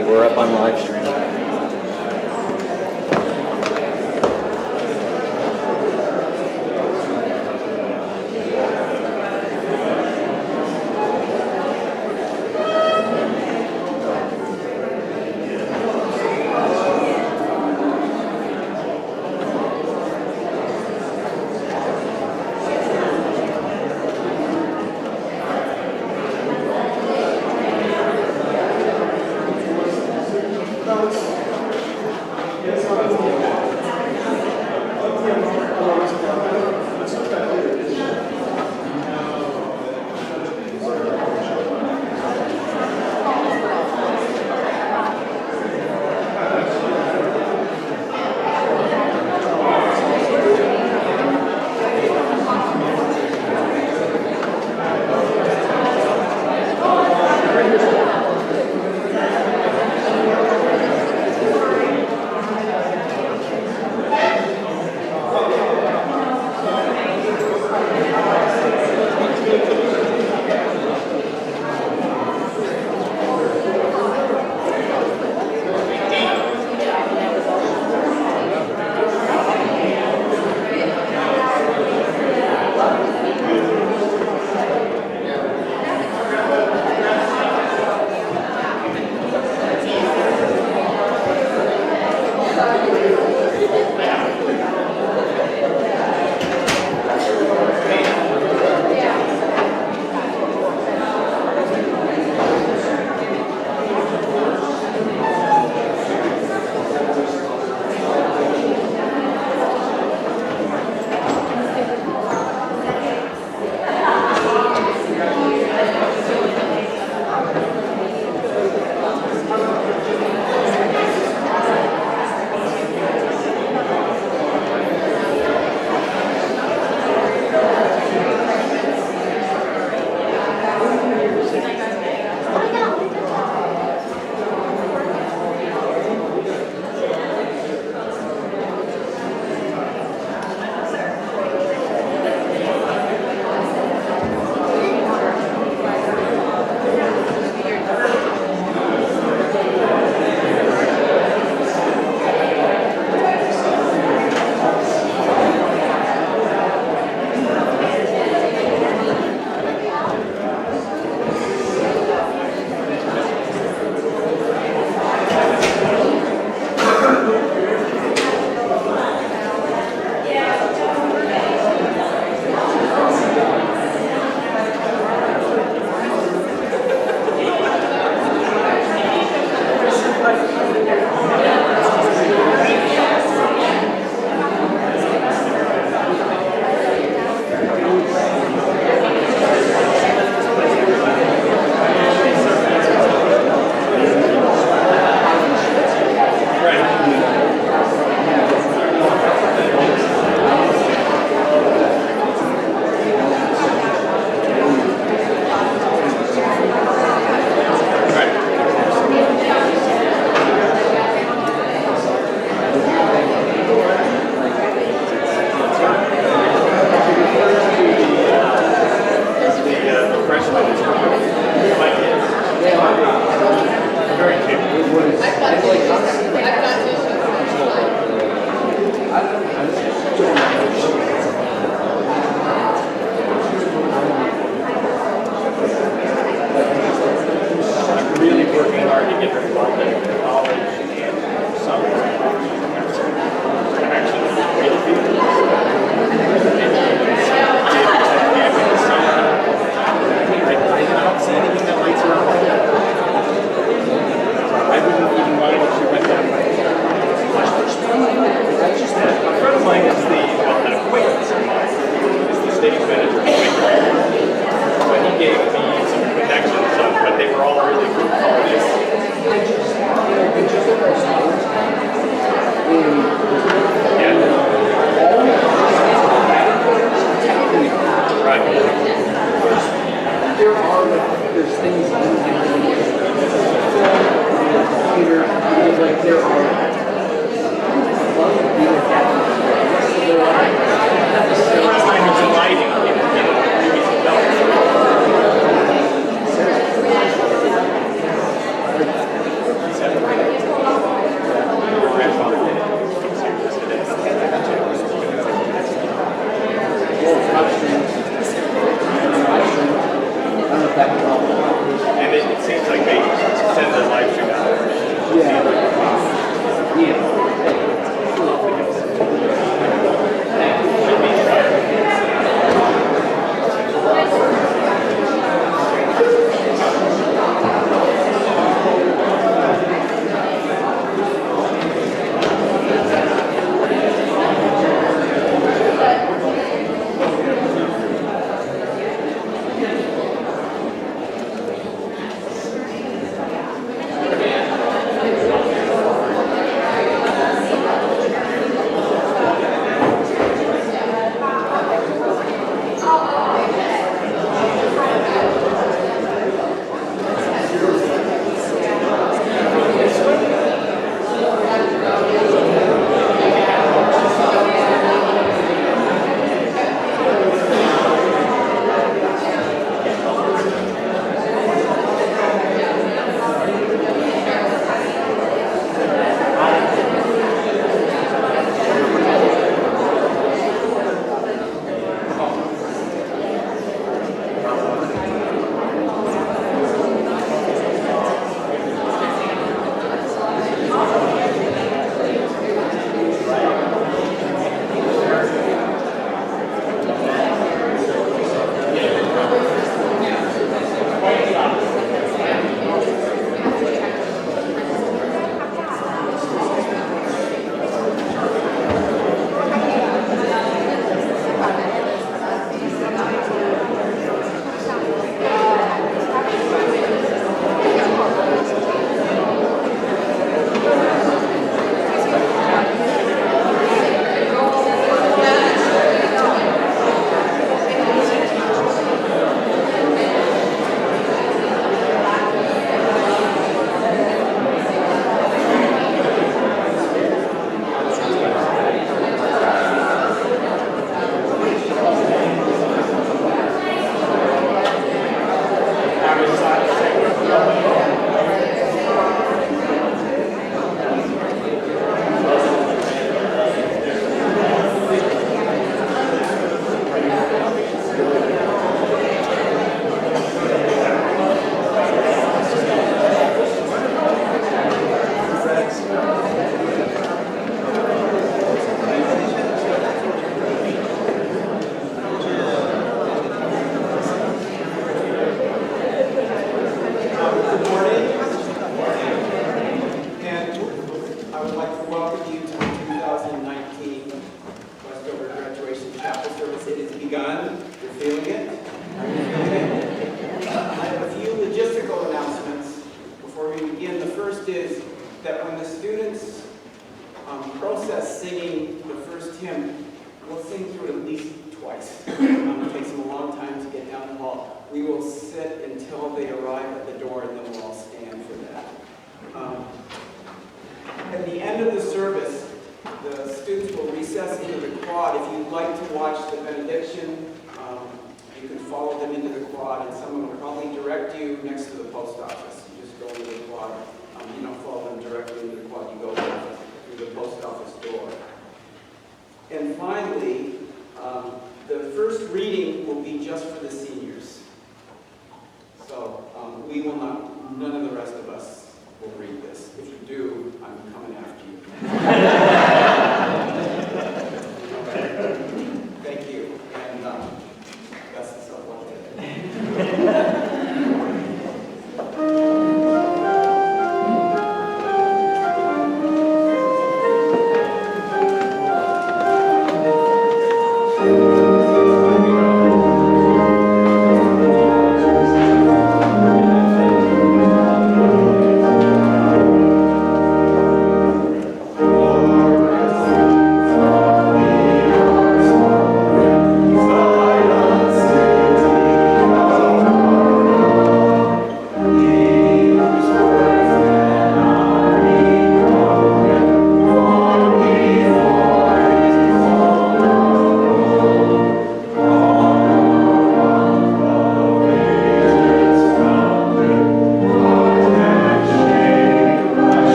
Okay, we're up on live stream. seems like they send the live stream out.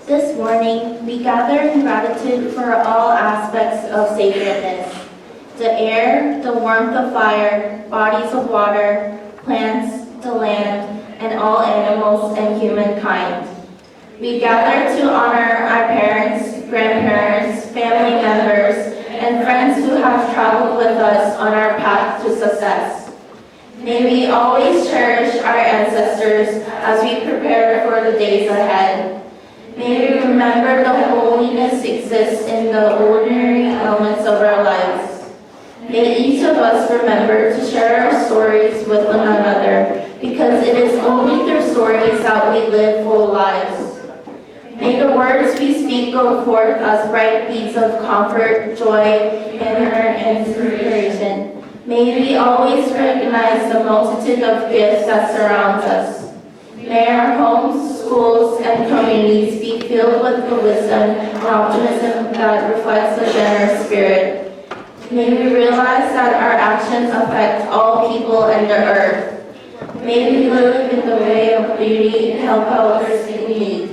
This morning, we gather in gratitude for all aspects of sacredness: the air, the warmth of fire, bodies of water, plants, the land, and all animals and humankind. We gather to honor our parents, grandparents, family members, and friends who have traveled with us on our path to success. May we always cherish our ancestors as we prepare for the days ahead. May we remember the holiness exists in the ordinary elements of our lives. May each of us remember to share our stories with one another, because it is only through stories that we live full lives. May the words we speak go forth as bright beads of comfort, joy, and inspiration. May we always recognize the multitude of gifts that surrounds us. May our homes, schools, and communities be filled with the wisdom and optimism that reflects a generous spirit. May we realize that our actions affect all people and the earth. May we live in the way of beauty and help others in need.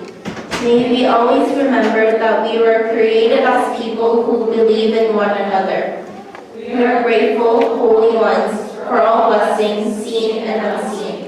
May we always remember that we were created as people who believe in one another. We are grateful, holy ones, for all blessings, seen and unseen.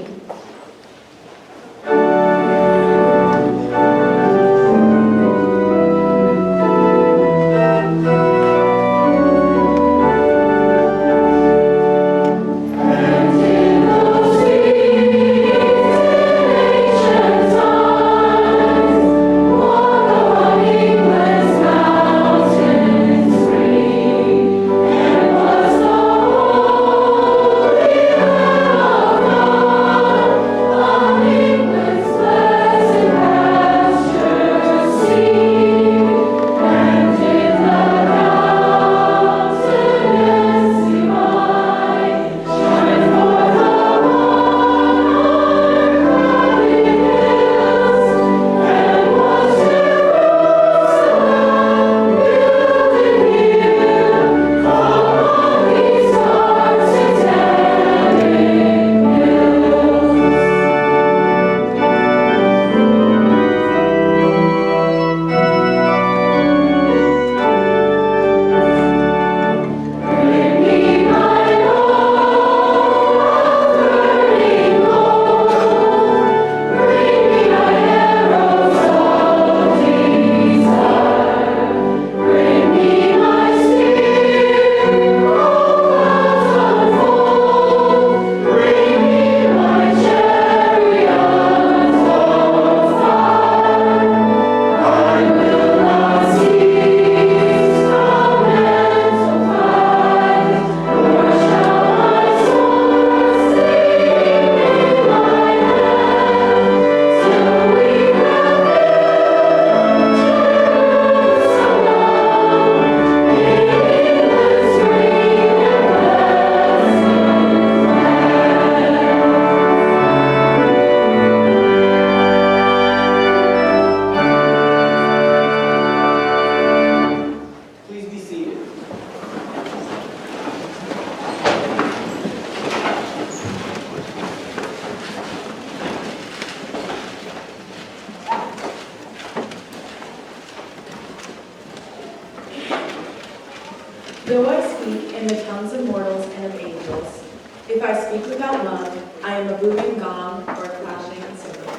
Though I speak in the tongues of mortals and of angels, if I speak without love, I am a booming gong or a clashing cymbal.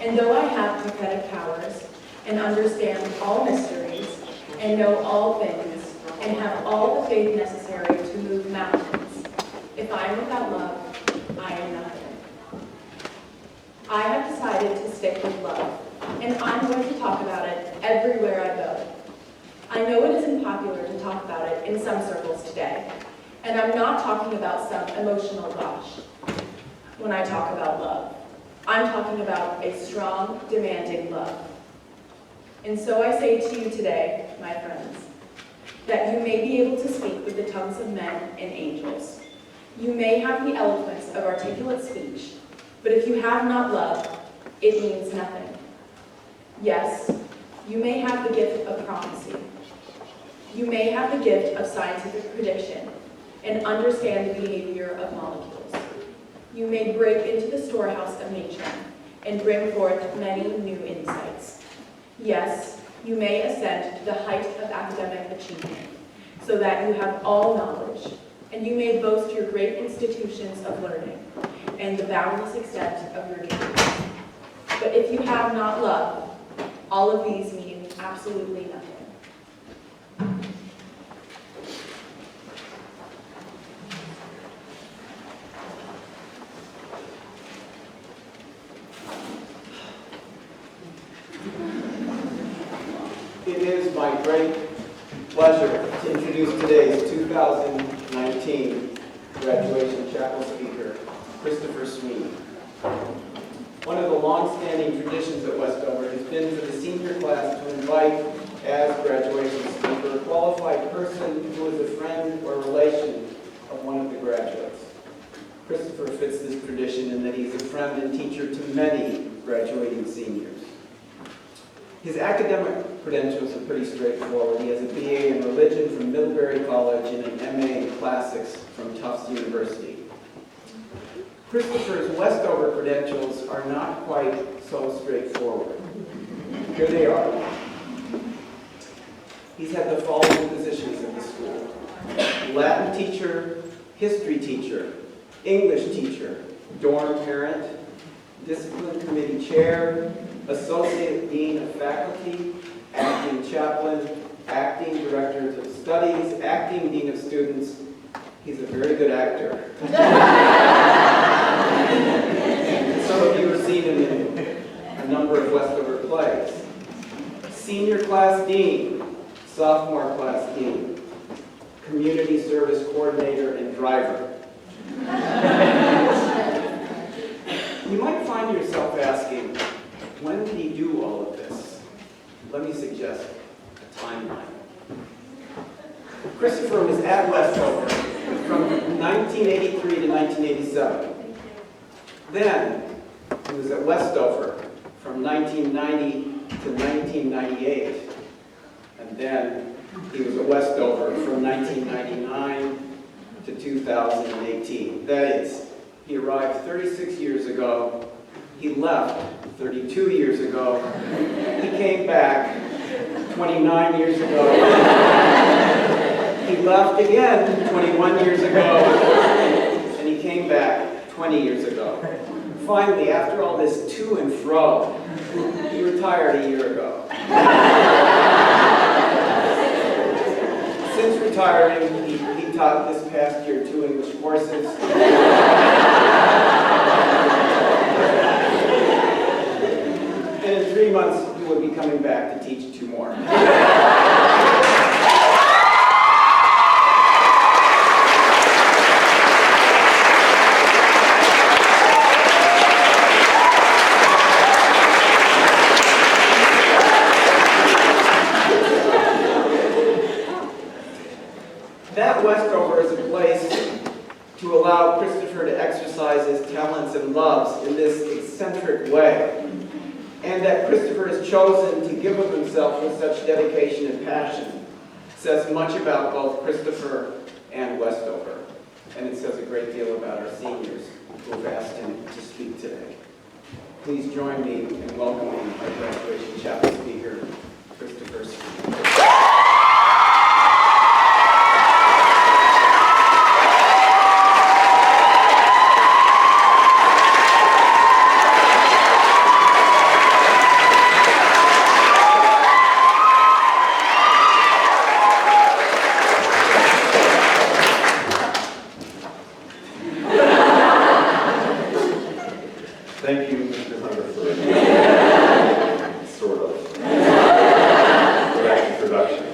And though I have prophetic powers, and understand all mysteries, and know all things, and have all the faith necessary to move mountains, if I am without love, I am nothing. I have decided to stick with love, and I'm going to talk about it everywhere I go. I know it isn't popular to talk about it in some circles today, and I'm not talking about some emotional rush when I talk about love. I'm talking about a strong, demanding love. And so I say to you today, my friends, that you may be able to speak with the tongues of men and angels. You may have the eloquence of articulate speech, but if you have not love, it means nothing. Yes, you may have the gift of prophecy. You may have the gift of scientific prediction and understand the behavior of molecules. You may break into the storehouse of nature and bring forth many new insights. Yes, you may ascend to the height of academic achievement, so that you have all knowledge, and you may boast your great institutions of learning and the boundless extent of your dreams. But if you have not love, all of these mean absolutely nothing. It is my great pleasure to introduce today's 2019 graduation chapel speaker, Christopher Sweeney. One of the long-standing traditions at Westover has been for the senior class to invite as graduation speaker a qualified person who is a friend or relation of one of the graduates. Christopher fits this tradition in that he's a friend and teacher to many graduating seniors. His academic credentials are pretty straightforward. He has a BA in religion from Middlebury College and an MA in classics from Tufts University. Christopher's Westover credentials are not quite so straightforward. Here they are. He's had the following positions at the school: Latin teacher, history teacher, English teacher, dorm parent, discipline committee chair, associate dean of faculty, acting chaplain, acting director of studies, acting dean of students. He's a very good actor. Some of you have seen him in a number of Westover plays. Senior class dean, sophomore class dean, community service coordinator, and driver. You might find yourself asking, when did he do all of this? Let me suggest a timeline. Christopher was at Westover from 1983 to 1987. Then he was at Westover from 1990 to 1998. And then he was at Westover from 1999 to 2018. That is, he arrived 36 years ago. He left 32 years ago. He came back 29 years ago. He left again 21 years ago. And he came back 20 years ago. Finally, after all this to and fro, he retired a year ago. Since retiring, he taught this past year 2 English courses. And in 3 months, he will be coming back to teach 2 more. That Westover is a place to allow Christopher to exercise his talents and loves in this eccentric way. And that Christopher has chosen to give of himself with such dedication and passion says much about both Christopher and Westover. And it says a great deal about our seniors who have asked him to speak today. Please join me in welcoming our graduation chapel speaker, Christopher Sweeney. Thank you, Mr. Hunter, for sort of that introduction.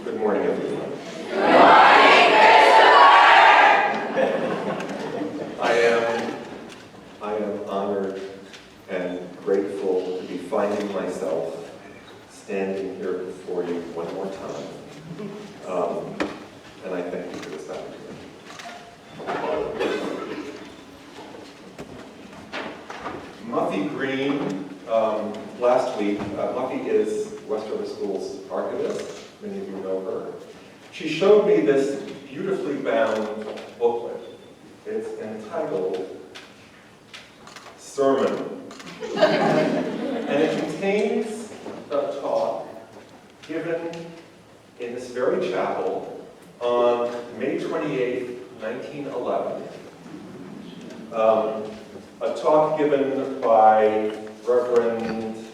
Good morning, everyone. Good morning, Christopher! I am honored and grateful to be finding myself standing here before you one more time. And I thank you for this opportunity. Muffy Green, last week, Muffy is Westover School's archivist. Many of you know her. She showed me this beautifully bound booklet. It's entitled Sermon. given in this very chapel on May 28, 1911. A talk given by Reverend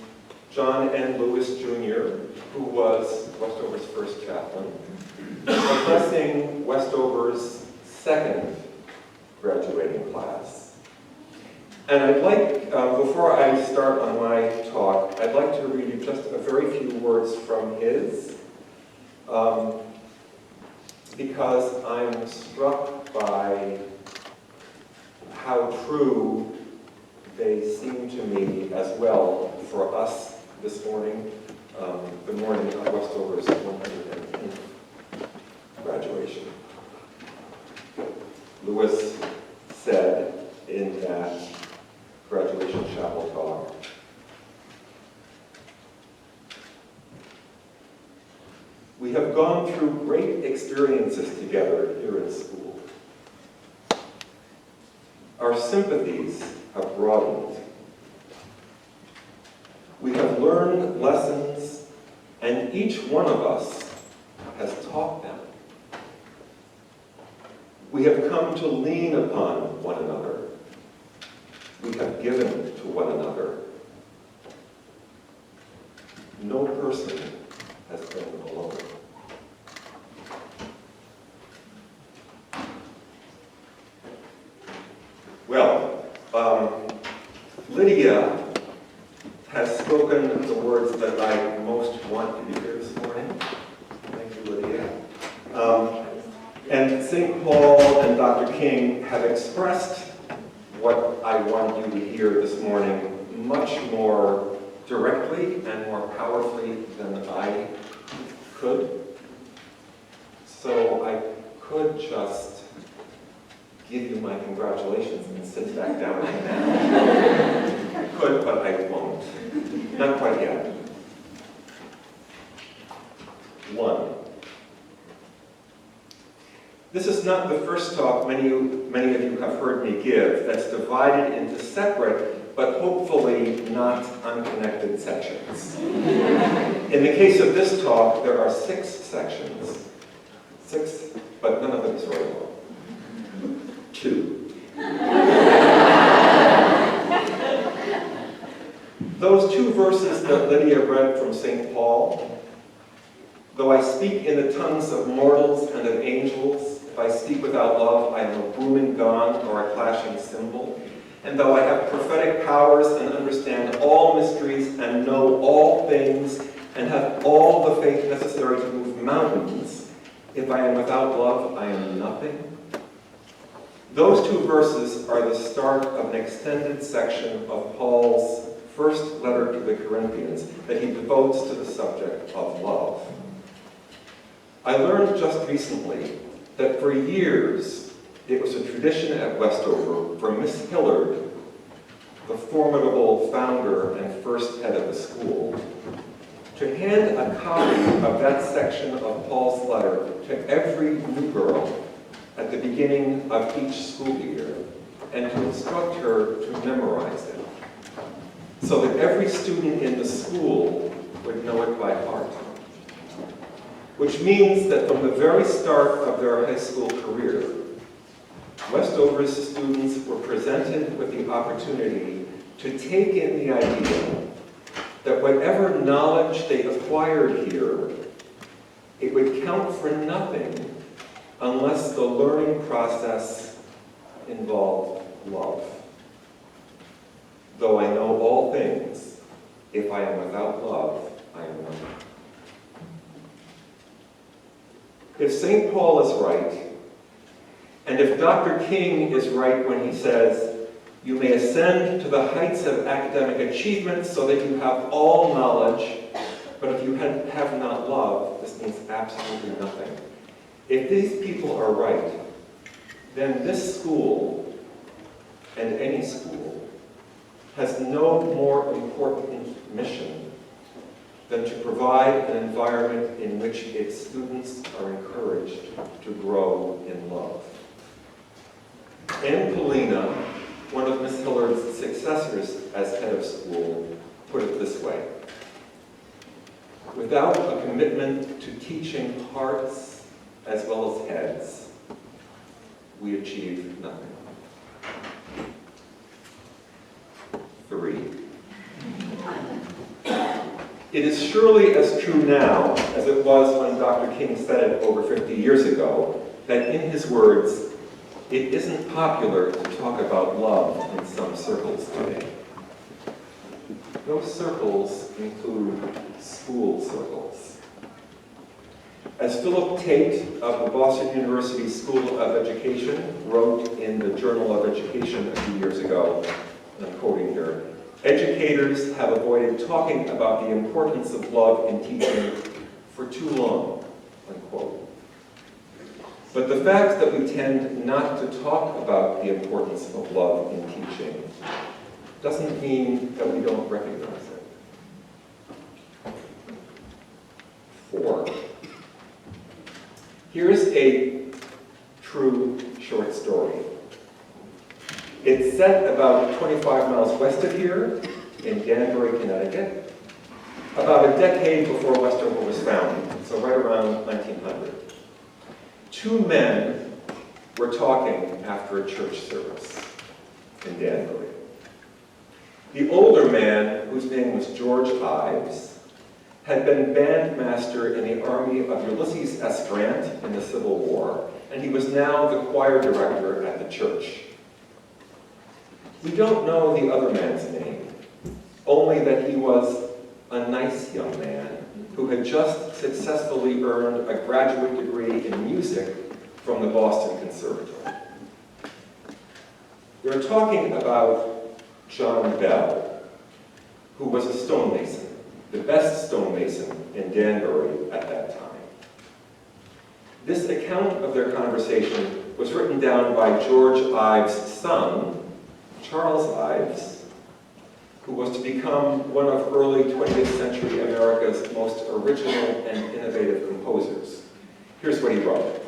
John N. Lewis Jr., who was Westover's first chaplain, addressing Westover's second graduating class. And I'd like, before I start on my talk, I'd like to read you just a very few words from his, because I'm struck by how true they seem to me as well for us this morning, the morning of Westover's 110th graduation. Lewis said in that graduation chapel talk, "We have gone through great experiences together here in school. Our sympathies have broadened. We have learned lessons, and each one of us has taught them. We have come to lean upon one another. We have given to one another. No person has been alone." Well, Lydia has spoken the words that I most want to be here this morning. Thank you, Lydia. And St. Paul and Dr. King have expressed what I want you to hear this morning much more directly and more powerfully than I could. So I could just give you my congratulations and sit back down right now. I could, but I won't. Not quite yet. 1. This is not the first talk many of you have heard me give that's divided into separate, but hopefully not unconnected sections. In the case of this talk, there are 6 sections. 6, but none of them is very long. 2. Those 2 verses that Lydia read from St. Paul, "Though I speak in the tongues of mortals and of angels, if I speak without love, I am a booming gong or a clashing cymbal. And though I have prophetic powers and understand all mysteries and know all things and have all the faith necessary to move mountains, if I am without love, I am nothing." Those 2 verses are the start of an extended section of Paul's first letter to the Corinthians that he devotes to the subject of love. I learned just recently that for years it was a tradition at Westover for Miss Hillard, the formidable founder and first head of the school, to hand a copy of that section of Paul's letter to every new girl at the beginning of each school year, and to instruct her to memorize it, so that every student in the school would know it by heart. Which means that from the very start of their high school career, Westover's students were presented with the opportunity to take in the idea that whatever knowledge they acquired here, it would count for nothing unless the learning process involved love. "Though I know all things, if I am without love, I am nothing." If St. Paul is right, and if Dr. King is right when he says, "You may ascend to the heights of academic achievement so that you have all knowledge, but if you have not love, this means absolutely nothing." If these people are right, then this school, and any school, has no more important mission than to provide an environment in which its students are encouraged to grow in love. Anne Polina, one of Miss Hillard's successors as head of school, put it this way: without a commitment to teaching hearts as well as heads, we achieve nothing. 3. It is surely as true now as it was when Dr. King said it over 50 years ago, that in his words, it isn't popular to talk about love in some circles today. Those circles include school circles. As Philip Tate of the Boston University School of Education wrote in the Journal of Education a few years ago, and I'm quoting here, educators have avoided talking about the importance of love in teaching for too long, unquote. But the fact that we tend not to talk about the importance of love in teaching doesn't mean that we don't recognize it. 4. Here's a true short story. It's set about 25 miles west of here, in Danbury, Connecticut, about a decade before Westover was founded, so right around 1900. 2 men were talking after a church service in Danbury. The older man, whose name was George Ives, had been bandmaster in the army of Ulysses S. Grant in the Civil War, and he was now the choir director at the church. We don't know the other man's name, only that he was a nice young man who had just successfully earned a graduate degree in music from the Boston Conservatory. They're talking about John Bell, who was a stonemason, the best stonemason in Danbury at that time. This account of their conversation was written down by George Ives' son, Charles Ives, who was to become one of early 20th century America's most original and innovative composers. Here's what he wrote.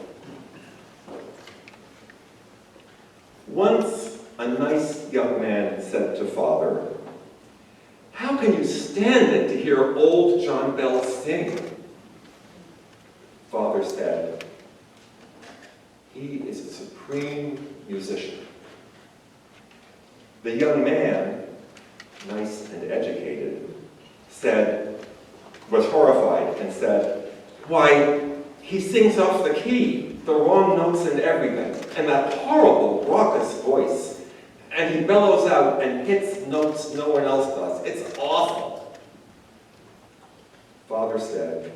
Once a nice young man said to father, "How can you stand it to hear old John Bell sing?" Father said, "He is a supreme musician." The young man, nice and educated, was horrified and said, "Why, he sings off the key, the wrong notes and everything, and that horrible raucous voice. And he bellows out and hits notes no one else does. It's awful." Father said,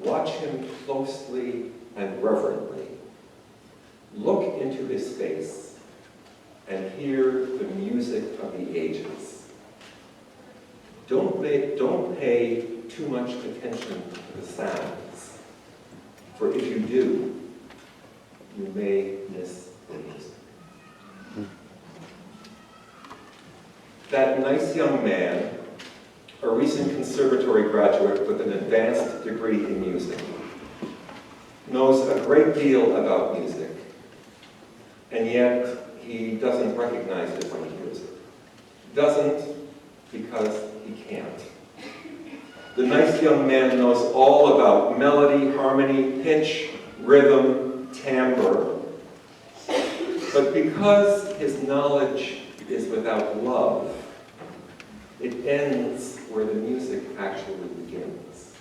"Watch him closely and reverently. Look into his face and hear the music of the ages. Don't pay too much attention to the sounds, for if you do, you may miss the music." That nice young man, a recent conservatory graduate with an advanced degree in music, knows a great deal about music, and yet he doesn't recognize it when he hears it. Doesn't because he can't. The nice young man knows all about melody, harmony, pitch, rhythm, timbre, but because his knowledge is without love, it ends where the music actually begins.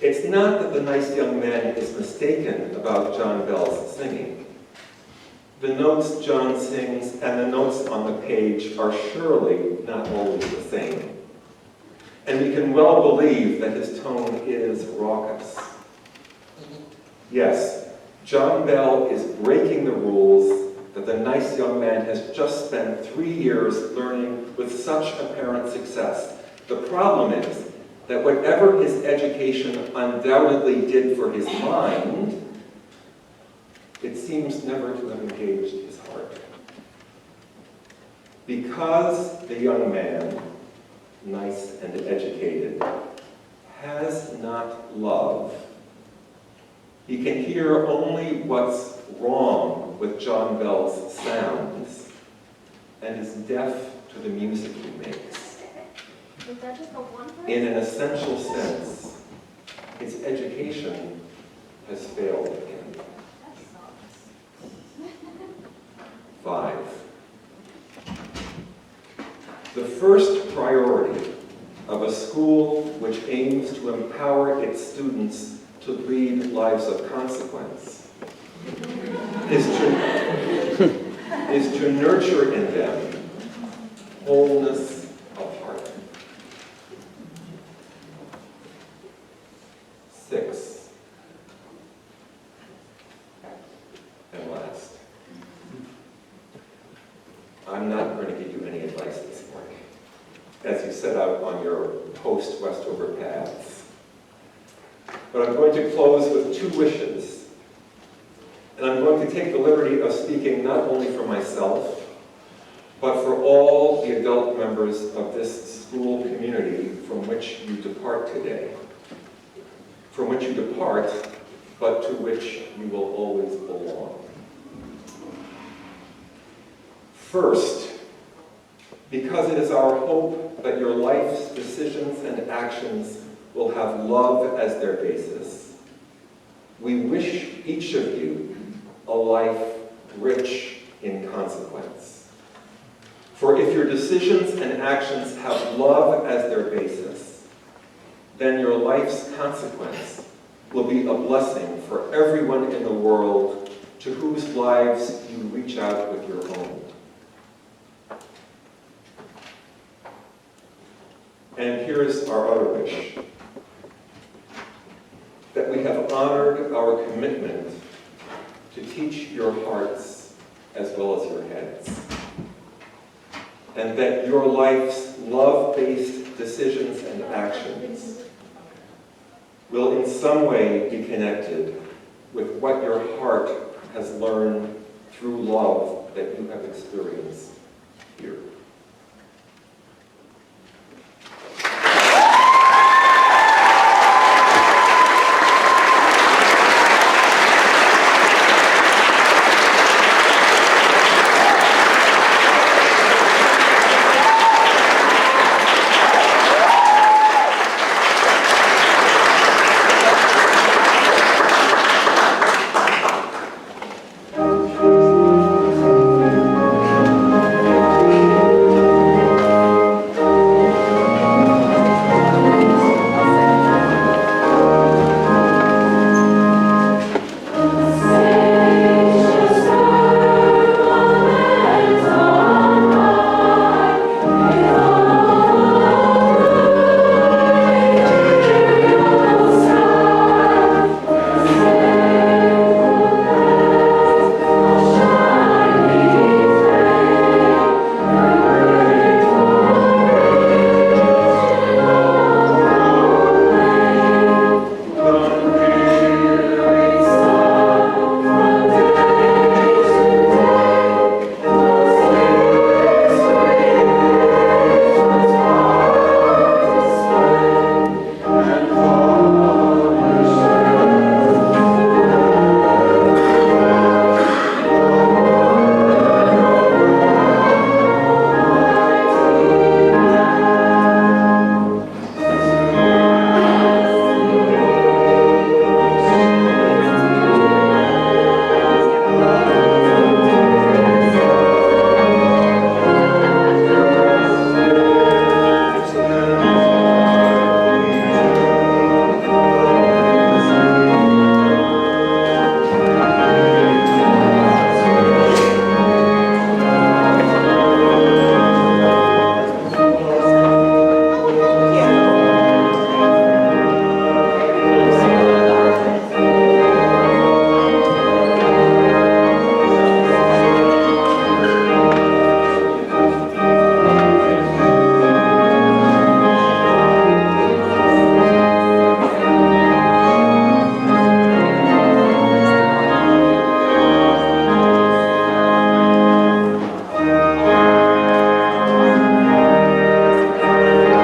It's not that the nice young man is mistaken about John Bell's singing. The notes John sings and the notes on the page are surely not always the same. And we can well believe that his tone is raucous. Yes, John Bell is breaking the rules that the nice young man has just spent 3 years learning with such apparent success. The problem is that whatever his education undoubtedly did for his mind, it seems never to have engaged his heart. Because the young man, nice and educated, has not love, he can hear only what's wrong with John Bell's sounds and is deaf to the music he makes. in an essential sense, its education has failed him. 5. The first priority of a school which aims to empower its students to lead lives of consequence is to nurture in them wholeness of heart. 6. And last, I'm not going to give you any advice this morning as you set out on your post-Westover paths. But I'm going to close with 2 wishes. And I'm going to take the liberty of speaking not only for myself, but for all the adult members of this school community from which you depart today. From which you depart, but to which you will always belong. First, because it is our hope that your life's decisions and actions will have love as their basis, we wish each of you a life rich in consequence. For if your decisions and actions have love as their basis, then your life's consequence will be a blessing for everyone in the world to whose lives you reach out with your own. And here's our other wish, that we have honored our commitment to teach your hearts as well as your heads, and that your life's love-based decisions and actions will in some way be connected with what your heart has learned through love that you have experienced here.